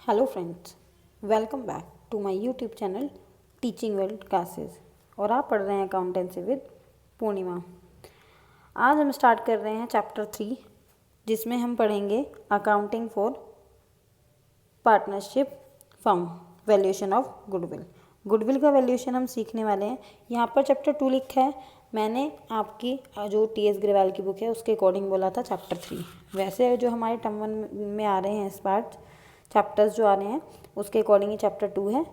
Hello friends, welcome back to my YouTube channel teaching world classes. और आप पढ़ रहे हैं अकाउंटेंसी विद पूर्णिमा। आज हम स्टार्ट कर रहे हैं चैप्टर 3, जिसमें हम पढ़ेंगे accounting for partnership firm, valuation of goodwill. Goodwill का वैल्यूएशन हम सीखने वाले हैं। यहाँ पर चैप्टर 2 लिखा है, मैंने आपकी जो टी.एस. ग्रेवाल की बुक है उसके अकॉर्डिंग बोला था चैप्टर 3। वैसे जो हमारे टर्म 1 में आ रहे हैं इस पार्ट चैप्टर्स जो आ रहे हैं उसके अकॉर्डिंग ही चैप्टर 2 है,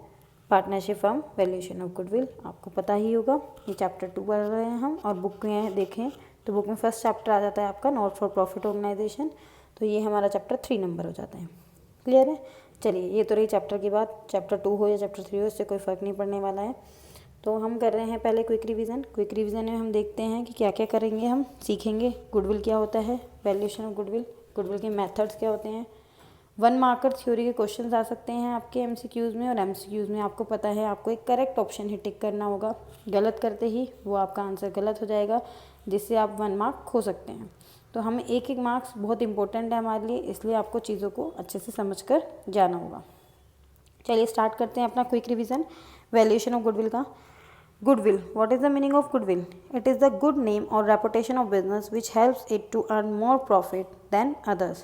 partnership firm, valuation of goodwill. आपको पता ही होगा ये चैप्टर 2 पढ़ रहे हैं हम। और बुक में देखें तो बुक में फर्स्ट चैप्टर आ जाता है आपका नॉट फॉर प्रॉफिट ऑर्गेनाइजेशन, तो ये हमारा चैप्टर 3 नंबर हो जाता है। क्लियर है? चलिए, ये तो रही चैप्टर की बात। चैप्टर 2 हो या चैप्टर 3 हो, इससे कोई फ़र्क नहीं पड़ने वाला है। तो हम कर रहे हैं पहले क्विक रिवीजन। क्विक रिवीजन में हम देखते हैं कि क्या क्या करेंगे। हम सीखेंगे गुडविल क्या होता है, वैल्यूएशन ऑफ गुडविल, गुडविल के मेथड्स क्या होते हैं, 1 मार्कर थ्योरी के क्वेश्चंस आ सकते हैं आपके एमसीक्यूज़ में। और एमसीक्यूज़ में आपको पता है आपको एक करेक्ट ऑप्शन ही टिक करना होगा। गलत करते ही वो आपका आंसर गलत हो जाएगा, जिससे आप 1 मार्क खो सकते हैं। तो हमें एक मार्क्स बहुत इंपॉर्टेंट है हमारे लिए, इसलिए आपको चीज़ों को अच्छे से समझ कर जाना होगा। चलिए स्टार्ट करते हैं अपना quick revision valuation of goodwill का। Goodwill. What is the meaning of goodwill? It is the good name or reputation of business which helps it to earn more profit than others.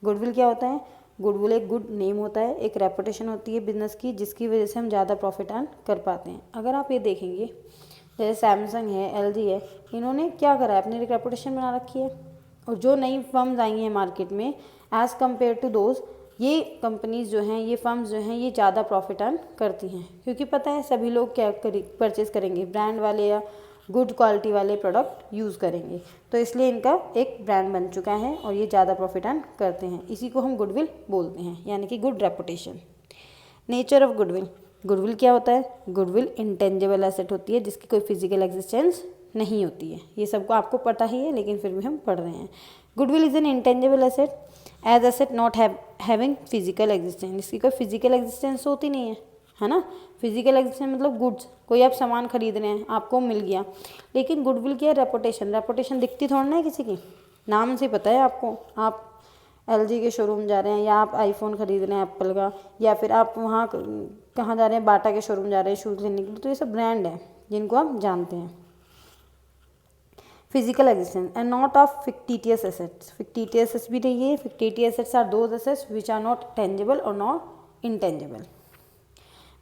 Goodwill क्या होता है? Goodwill एक good name होता है, एक reputation होती है बिजनेस की, जिसकी वजह से हम ज़्यादा प्रॉफिट अर्न कर पाते हैं। अगर आप ये देखेंगे, जैसे सैमसंग है, एलजी है, इन्होंने क्या करा है, अपनी एक रेपुटेशन बना रखी है। और जो नई फर्म्स आई हैं मार्केट में, एज़ कम्पेयर टू दोज, ये कंपनीज जो हैं, ये फर्म्स जो हैं, ये ज़्यादा प्रॉफिट अर्न करती हैं, क्योंकि पता है सभी लोग क्या परचेज करेंगे, ब्रांड वाले या गुड क्वालिटी वाले प्रोडक्ट यूज़ करेंगे। तो इसलिए इनका एक ब्रांड बन चुका है और ये ज़्यादा प्रॉफिट अर्न करते हैं। इसी को हम गुडविल बोलते हैं, यानी कि good reputation. Nature of goodwill. Goodwill क्या होता है? गुडविल इंटेंजिबल एसेट होती है, जिसकी कोई फिजिकल एग्जिस्टेंस नहीं होती है। ये सबको आपको पता ही है, लेकिन फिर भी हम पढ़ रहे हैं। Goodwill is an intangible asset as asset not having physical existence. इसकी कोई फिजिकल एग्जिस्टेंस होती नहीं है ना। फिजिकल एग्जिस्टेंस मतलब गुड्स, कोई आप सामान खरीद रहे हैं, आपको मिल गया। लेकिन गुडविल क्या है? रेपुटेशन। रेपुटेशन दिखती थोड़ा ना है किसी की, नाम से पता है आपको। आप एलजी के शोरूम जा रहे हैं, या आप आईफोन खरीद रहे हैं एप्पल का, या फिर आप वहाँ कहाँ जा रहे हैं, बाटा के शोरूम जा रहे हैं शूज़ लेने के लिए, तो ये सब ब्रांड है जिनको आप जानते हैं। Physical existence and not of fictitious assets. Fictitious assets भी नहीं है। Fictitious assets are those assets which are not tangible और not intangible,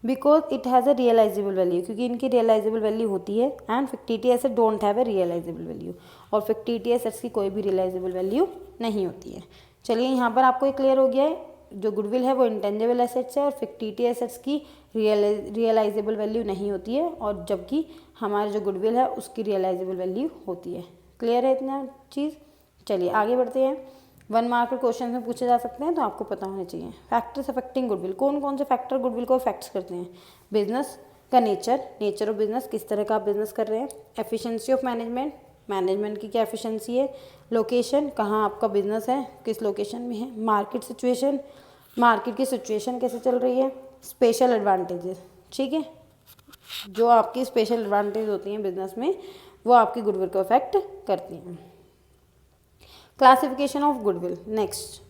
because it has a realisable value, क्योंकि इनकी रियलाइजेबल वैल्यू होती है। And fictitious asset don't have a realisable value, और fictitious assets की कोई भी रियलाइजेबल वैल्यू नहीं होती है। चलिए, यहाँ पर आपको क्लियर हो गया है, जो गुडविल है वो इंटेंजिबल एसेट्स है और फिक्टिटियस एसेट्स की रियलाइजेबल वैल्यू नहीं होती है, और जबकि हमारे जो गुडविल है उसकी रियलाइजेबल वैल्यू होती है। क्लियर है इतना चीज़? चलिए आगे बढ़ते हैं। 1 मार्क क्वेश्चन में पूछे जा सकते हैं, तो आपको पता होना चाहिए। Factors affecting goodwill. कौन कौन से फैक्टर गुडविल को अफेक्ट करते हैं? बिजनेस का नेचर ऑफ बिजनेस, किस तरह का आप बिजनेस कर रहे हैं। एफिशिएंसी ऑफ मैनेजमेंट, मैनेजमेंट की क्या एफिशिएंसी है। लोकेशन, कहाँ आपका बिजनेस है, किस लोकेशन में है। मार्केट सिचुएशन, मार्केट की सिचुएशन कैसे चल रही है। स्पेशल एडवांटेजेस, ठीक है, जो आपकी स्पेशल एडवांटेज होती हैं बिजनेस में, वो आपकी गुडविल को अफेक्ट करती हैं। Classification of goodwill. Next,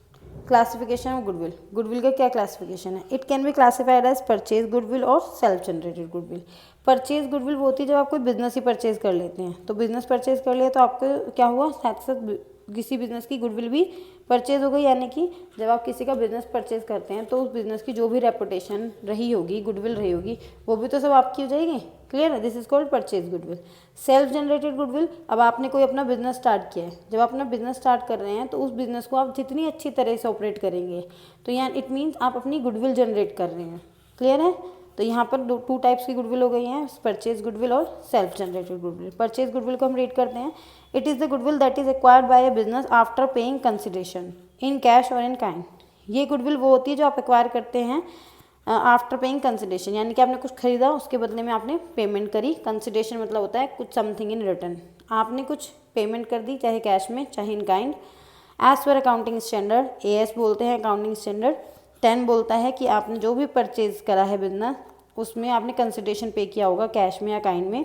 classification of goodwill. Goodwill का क्या क्लासिफिकेशन है? It can be classified as purchase goodwill और self generated goodwill. Purchase goodwill वो होती है जब आप कोई बिजनेस ही परचेज कर लेते हैं। तो बिजनेस परचेज कर लिया तो आपको क्या हुआ, साथ साथ किसी बिजनेस की गुडविल भी परचेज हो गई। यानी कि जब आप किसी का बिजनेस परचेज करते हैं तो उस बिजनेस की जो भी रेपुटेशन रही होगी, गुडविल रही होगी, वो भी तो सब आपकी हो जाएगी। क्लियर है? This is called purchase goodwill. Self generated goodwill, अब आपने कोई अपना बिजनेस स्टार्ट किया है। जब आप अपना बिजनेस स्टार्ट कर रहे हैं तो उस बिजनेस को आप जितनी अच्छी तरह से ऑपरेट करेंगे, तो यहाँ इट मीन्स आप अपनी गुडविल जनरेट कर रहे हैं। क्लियर है? तो यहाँ पर 2 टाइप्स की गुडविल हो गई हैं, परचेज गुडविल और self generated goodwill. Purchase goodwill को हम रीड करते हैं। It is the goodwill that is acquired by a business after paying consideration in cash और इन काइंड। ये गुडविल वो होती है जो आप एक्वायर करते हैं आफ्टर पेइंग कंसिडरेशन, यानी कि आपने कुछ खरीदा, उसके बदले में आपने पेमेंट करी। कंसिडरेशन मतलब होता है कुछ समथिंग इन रिटर्न, आपने कुछ पेमेंट कर दी, चाहे कैश में चाहे in kind. As per accounting standard, AS बोलते हैं अकाउंटिंग स्टैंडर्ड 10 बोलता है कि आपने जो भी परचेज करा है बिजनेस, उसमें आपने कंसिडरेशन पे किया होगा कैश में या काइंड में।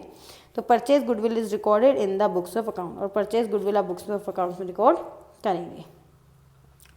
तो purchase goodwill is recorded in the books of account, और परचेज गुडविल आप बुक्स ऑफ अकाउंट्स में रिकॉर्ड करेंगे।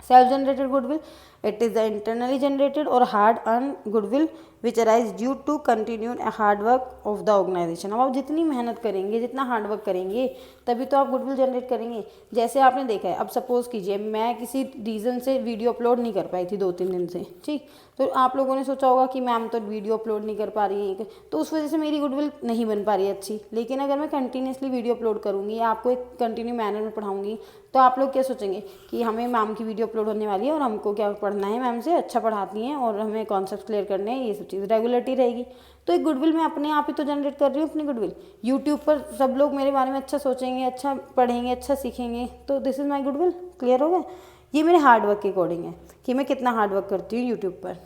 Self generated goodwill, it is the internally generated और hard earn goodwill which arise due to continued hard work of the organisation. अब आप जितनी मेहनत करेंगे, जितना हार्ड वर्क करेंगे, तभी तो आप गुडविल जनरेट करेंगे। जैसे आपने देखा है, अब सपोज़ कीजिए मैं किसी रीज़न से वीडियो अपलोड नहीं कर पाई थी 2-3 दिन से, ठीक, तो आप लोगों ने सोचा होगा कि मैम तो वीडियो अपलोड नहीं कर पा रही है, तो उस वजह से मेरी गुडविल नहीं बन पा रही है अच्छी। लेकिन अगर मैं कंटिन्यूसली वीडियो अपलोड करूँगी या आपको एक कंटिन्यू मैनर में पढ़ाऊँगी, तो आप लोग क्या सोचेंगे कि हमें मैम की वीडियो अपलोड होने वाली है और हमको क्या पढ़ना है, मैम से अच्छा पढ़ाती हैं और हमें कॉन्सेप्ट क्लियर करने हैं, ये सब चीज़ रेगुलरिटी रहेगी। तो एक गुडविल मैं अपने आप ही तो जनरेट कर रही हूँ अपनी गुडविल। यूट्यूब पर सब लोग मेरे बारे में अच्छा सोचेंगे, अच्छा पढ़ेंगे, अच्छा सीखेंगे, तो this is my goodwill. Clear हो गया? ये मेरे हार्डवर्क के अकॉर्डिंग है कि मैं कितना हार्डवर्क करती हूँ यूट्यूब पर।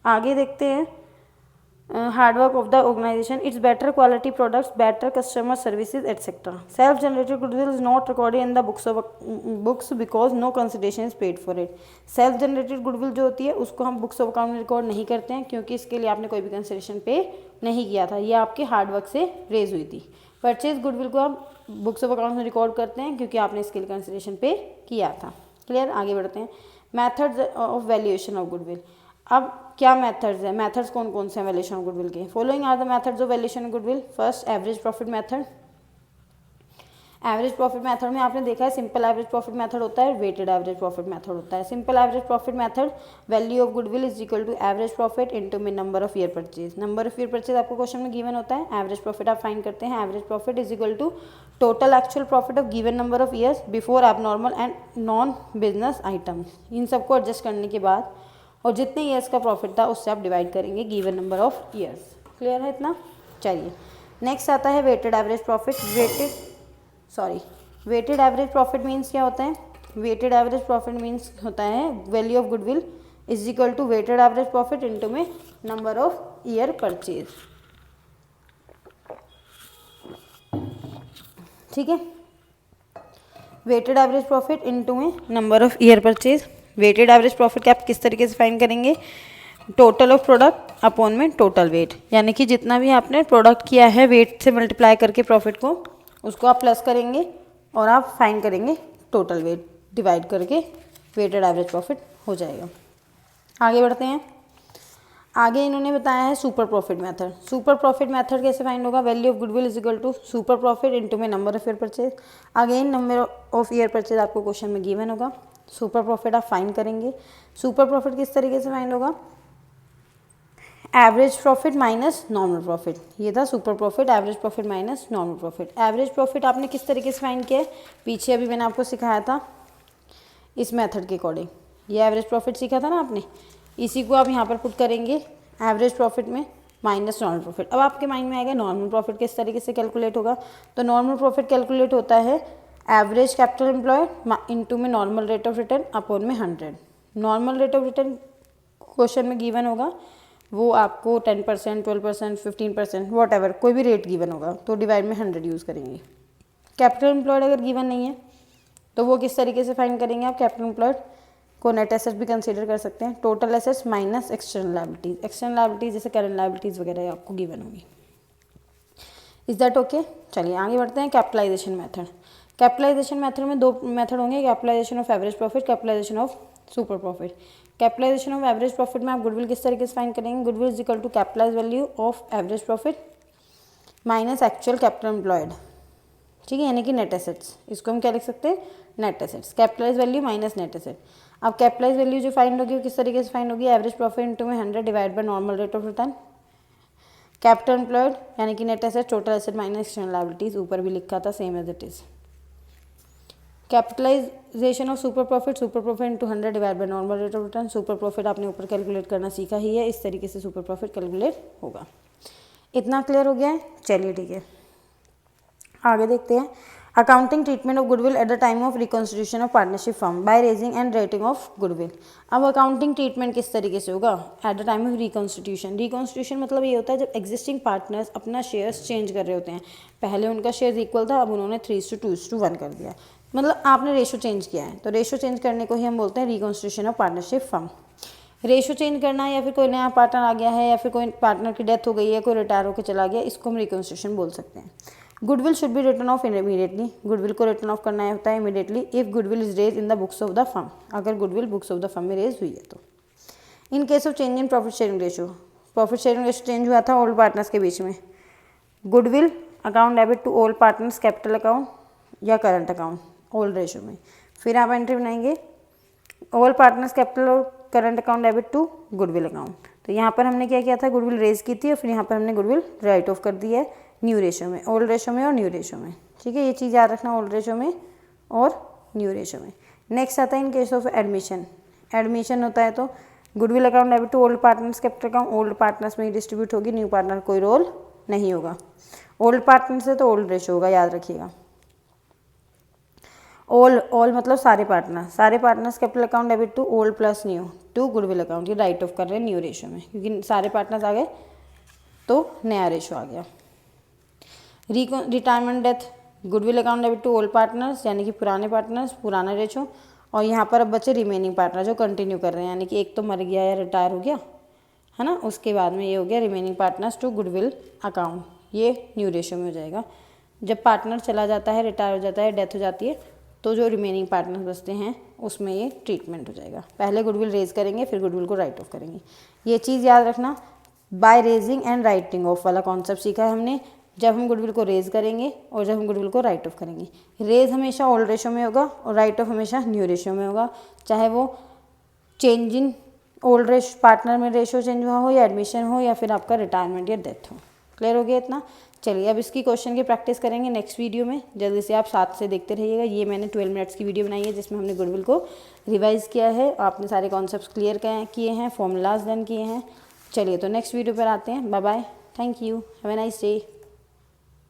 आगे देखते हैं hard work of the organisation, its better quality products, better customer services etcetera. Self generated goodwill is not recorded in the books because no consideration is paid for it. Self generated goodwill जो होती है उसको हम books of account में record नहीं करते हैं, क्योंकि इसके लिए आपने कोई भी कंसिडरेशन पे नहीं किया था, ये आपके हार्डवर्क से रेज हुई थी। परचेज गुडविल को हम बुक्स ऑफ अकाउंट में रिकॉर्ड करते हैं क्योंकि आपने इसके लिए कंसिडरेशन पे किया था। क्लियर? आगे बढ़ते हैं। Methods of valuation of goodwill. अब क्या मेथड्स है? मेथड्स कौन कौन से हैं वैल्यूएशन ऑफ गुडविल के? Following are the methods of valuation of goodwill. First, average profit method. Average profit method में आपने देखा है सिंपल एवरेज प्रॉफिट मेथड होता है, वेटेड एवरेज प्रॉफिट मेथड होता है। Simple average profit method, value of goodwill is equal to average profit into में number of year purchase. Number of year purchase आपको क्वेश्चन में गिवन होता है, average profit आप फाइंड करते हैं। Average profit is equal to total actual profit of given number of years before abnormal and non business items. इन सबको adjust करने के बाद और जितने ईयर्स का प्रॉफिट था उससे आप डिवाइड करेंगे given number of years. Clear है इतना? चलिए नेक्स्ट आता है weighted average profit. Weighted average profit means क्या होता है? वेटेड एवरेज प्रॉफिट मीन्स होता है value of goodwill is equal to weighted average profit into में नंबर ऑफ ईयर परचेज। ठीक है, वेटेड एवरेज प्रॉफिट इनटू में number of year purchase. Weighted average profit क्या आप किस तरीके से फाइंड करेंगे? टोटल ऑफ प्रोडक्ट अपॉन में टोटल वेट, यानी कि जितना भी आपने प्रोडक्ट किया है वेट से मल्टीप्लाई करके प्रॉफिट को, उसको आप प्लस करेंगे और आप फाइंड करेंगे टोटल वेट डिवाइड करके वेटेड एवरेज प्रॉफिट हो जाएगा। आगे बढ़ते हैं। आगे इन्होंने बताया है super profit method. Super profit method कैसे फाइंड होगा? Value of goodwill is equal to super profit into में number of year purchase. Again number of year purchase आपको क्वेश्चन में गिवन होगा, सुपर प्रॉफिट आप फाइंड करेंगे। सुपर प्रॉफिट किस तरीके से फाइंड होगा? Average profit minus normal profit, ये था super profit. Average profit minus normal profit. Average profit आपने किस तरीके से फाइंड किया है? पीछे अभी मैंने आपको सिखाया था इस मेथड के अकॉर्डिंग, ये एवरेज प्रॉफिट सीखा था ना आपने, इसी को आप यहाँ पर पुट करेंगे एवरेज प्रॉफिट में माइनस नॉर्मल प्रॉफिट। अब आपके माइंड में आएगा नॉर्मल प्रॉफिट किस तरीके से कैलकुलेट होगा? तो नॉर्मल प्रॉफिट कैलकुलेट होता है एवरेज कैपिटल एम्प्लॉयड इनटू में normal rate of return upon में 100। Normal rate of return question में गिवन होगा, वो आपको 10%, 12%, 15% वॉट एवर कोई भी रेट गिवन होगा, तो डिवाइड में 100 यूज़ करेंगे। कैपिटल एम्प्लॉयड अगर गिवन नहीं है तो वो किस तरीके से फाइंड करेंगे आप? कैपिटल एम्प्लॉयड को नेट एसेट्स भी कंसीडर कर सकते हैं, total assets minus external liabilities. External liabilities जैसे करंट लायबिलिटीज वगैरह आपको गिवन होगी। Is that okay? चलिए आगे बढ़ते हैं। Capitalisation method. कैपिटलाइजेशन मेथड में दो मेथड होंगे, capitalisation of average profit, capitalisation of super profit. Capitalisation of average profit में आप गुडविल किस तरीके से फाइंड करेंगे? Goodwill is equal to capitalise value of average profit minus actual capital employed. ठीक है, यानी कि नेट एसेट्स, इसको हम क्या लिख सकते हैं? Net assets. Capitalise value minus net asset. अब कैपिटलाइज वैल्यू जो फाइंड होगी वो किस तरीके से फाइंड होगी? एवरेज प्रॉफिट इनटू में 100 divide by normal rate of return. Capital employed यानी कि net asset, total asset minus external liabilities, ऊपर भी लिखा था same as it is. Capitalisation of super profit into 100 divide by normal rate of return. Super profit आपने ऊपर calculate करना सीखा ही है, इस तरीके से सुपर प्रॉफिट कैलकुलेट होगा। इतना क्लियर हो गया है? चलिए ठीक है, आगे देखते हैं। Accounting treatment of goodwill at the time of reconstitution of partnership firm by raising and rating of goodwill. अब अकाउंटिंग ट्रीटमेंट किस तरीके से होगा? At the time of reconstitution. Reconstitution मतलब ये होता है जब एग्जिस्टिंग पार्टनर्स अपना शेयर्स चेंज कर रहे होते हैं। पहले उनका शेयर इक्वल था, अब उन्होंने 3:2:1 कर दिया, मतलब आपने रेशो चेंज किया है, तो रेशो चेंज करने को ही हम बोलते हैं reconstitution of partnership firm. Ratio change करना या फिर कोई नया पार्टनर आ गया है या फिर कोई पार्टनर की डेथ हो गई है, कोई रिटायर होकर चला गया, इसको हम रिकॉन्स्टिट्यूशन बोल सकते हैं। Goodwill should be return of immediately, goodwill को रिटर्न ऑफ करना होता है immediately if goodwill is raise in the books of the firm, अगर goodwill books of the firm में रेज हुई है तो। In case of change in profit sharing ratio, profit sharing ratio change हुआ था ओल्ड पार्टनर्स के बीच में, goodwill account debit to old partners capital account या करंट अकाउंट ओल्ड रेशियो में, फिर आप एंट्री बनाएंगे ओल्ड पार्टनर्स कैपिटल और current account debit to goodwill account. तो यहाँ पर हमने क्या किया था, गुडविल रेज की थी और फिर यहाँ पर हमने गुडविल राइट ऑफ कर दी है न्यू रेशियो में, ओल्ड रेशियो में और न्यू रेशियो में। ठीक है, ये चीज़ याद रखना, ओल्ड रेशियो में और न्यू रेशियो में। नेक्स्ट आता है in case of admission, admission होता है तो goodwill account debit to old partners capital account, old partners में ही डिस्ट्रीब्यूट होगी, न्यू पार्टनर कोई रोल नहीं होगा। ओल्ड पार्टनर से तो ओल्ड रेशियो होगा, याद रखिएगा। ऑल मतलब सारे partners capital account debit to old plus new to goodwill account, ये राइट ऑफ कर रहे हैं न्यू रेशियो में, क्योंकि सारे पार्टनर्स आ गए तो नया रेशियो आ गया। Retirement death, goodwill account debit to old partners यानी कि पुराने पार्टनर्स, पुराना रेशियो, और यहाँ पर अब बचे रिमेनिंग पार्टनर जो कंटिन्यू कर रहे हैं, यानी कि एक तो मर गया या रिटायर हो गया है ना, उसके बाद में ये हो गया remaining partners to goodwill account, ये न्यू रेशियो में हो जाएगा। जब पार्टनर चला जाता है, रिटायर हो जाता है, डेथ हो जाती है, तो जो रिमेनिंग पार्टनर्स बचते हैं उसमें ये ट्रीटमेंट हो जाएगा। पहले गुडविल रेज करेंगे फिर गुडविल को राइट ऑफ करेंगे, ये चीज़ याद रखना। By raising and writing of वाला कॉन्सेप्ट सीखा है हमने, जब हम गुडविल को रेज करेंगे और जब हम गुडविल को राइट ऑफ करेंगे। रेज हमेशा ओल्ड रेशियो में होगा और राइट ऑफ हमेशा न्यू रेशियो में होगा, चाहे वो चेंज इन ओल्ड पार्टनर में रेशियो चेंज हुआ हो या एडमिशन हो या फिर आपका रिटायरमेंट या डेथ हो। क्लियर हो गया इतना? चलिए अब इसकी क्वेश्चन की प्रैक्टिस करेंगे नेक्स्ट वीडियो में, जल्दी से आप साथ से देखते रहिएगा। ये मैंने 12 मिनट्स की वीडियो बनाई है जिसमें हमने गुडविल को रिवाइज किया है, आपने सारे कॉन्सेप्ट्स क्लियर किए हैं, फॉर्मूलाज डन किए हैं। चलिए तो नेक्स्ट वीडियो पर आते हैं, bye bye, thank you, have a nice day.